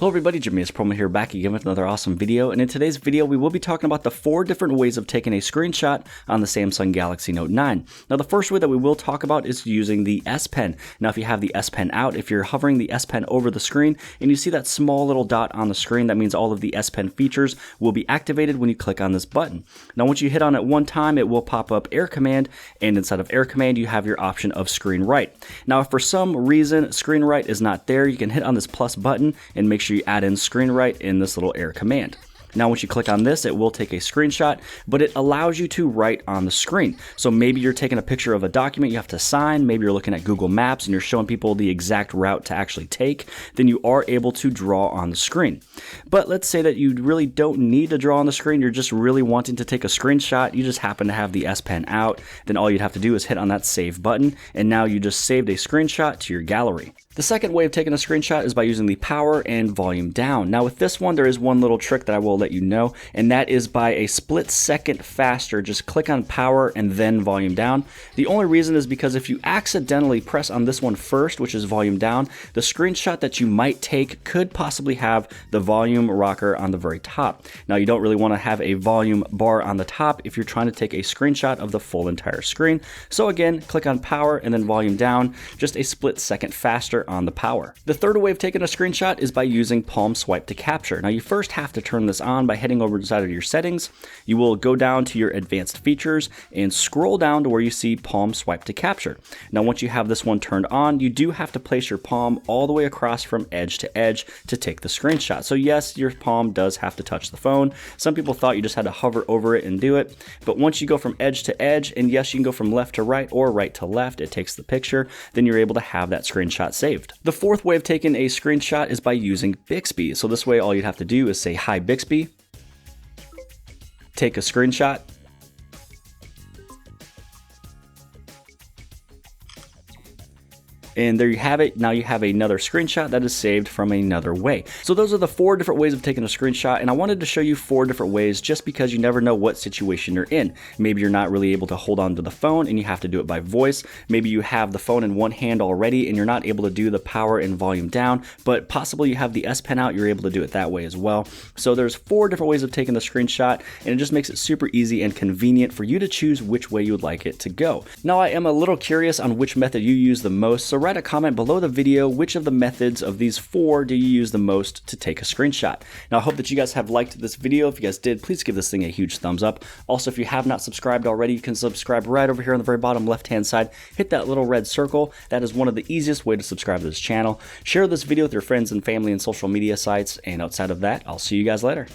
Hello everybody, jimmyispromo here, back again with another awesome video, and in today's video we will be talking about the 4 different ways of taking a screenshot on the Samsung Galaxy Note 9. Now the first way that we will talk about is using the S Pen. Now if you have the S Pen out, if you're hovering the S Pen over the screen and you see that small little dot on the screen, that means all of the S Pen features will be activated when you click on this button. Now once you hit on it one time, it will pop up Air Command, and inside of Air Command you have your option of Screen Write. Now if for some reason Screen Write is not there, you can hit on this plus button and make sure you add in Screen Write in this little Air Command. Now once you click on this, it will take a screenshot, but it allows you to write on the screen. So maybe you're taking a picture of a document you have to sign, maybe you're looking at Google Maps and you're showing people the exact route to actually take, then you are able to draw on the screen. But let's say that you really don't need to draw on the screen, you're just really wanting to take a screenshot, you just happen to have the S Pen out, then all you'd have to do is hit on that save button, and now you just saved a screenshot to your gallery. The second way of taking a screenshot is by using the power and volume down. Now with this one, there is one little trick that I will let you know, and that is by a split second faster. Just click on power and then volume down. The only reason is because if you accidentally press on this one first, which is volume down, the screenshot that you might take could possibly have the volume rocker on the very top. Now you don't really want to have a volume bar on the top if you're trying to take a screenshot of the full entire screen. So again, click on power and then volume down, just a split second faster on the power. The third way of taking a screenshot is by using palm swipe to capture. Now you first have to turn this on by heading over inside of your settings. You will go down to your advanced features and scroll down to where you see palm swipe to capture. Now once you have this one turned on, you do have to place your palm all the way across from edge to edge to take the screenshot. So yes, your palm does have to touch the phone. Some people thought you just had to hover over it and do it, but once you go from edge to edge, and yes, you can go from left to right or right to left, it takes the picture, then you're able to have that screenshot saved. The fourth way of taking a screenshot is by using Bixby. So this way all you'd have to do is say, "Hi Bixby," take a screenshot, and there you have it. Now you have another screenshot that is saved from another way. So those are the 4 different ways of taking a screenshot, and I wanted to show you 4 different ways just because you never know what situation you're in. Maybe you're not really able to hold on to the phone and you have to do it by voice. Maybe you have the phone in one hand already and you're not able to do the power and volume down, but possibly you have the S Pen out, you're able to do it that way as well. So there's 4 different ways of taking the screenshot, and it just makes it super easy and convenient for you to choose which way you would like it to go. Now I am a little curious on which method you use the most, so write a comment below the video which of the methods of these 4 do you use the most to take a screenshot. Now I hope that you guys have liked this video. If you guys did, please give this thing a huge thumbs up. Also, if you have not subscribed already, you can subscribe right over here on the very bottom left hand side. Hit that little red circle. That is one of the easiest ways to subscribe to this channel. Share this video with your friends and family and social media sites, and outside of that, I'll see you guys later.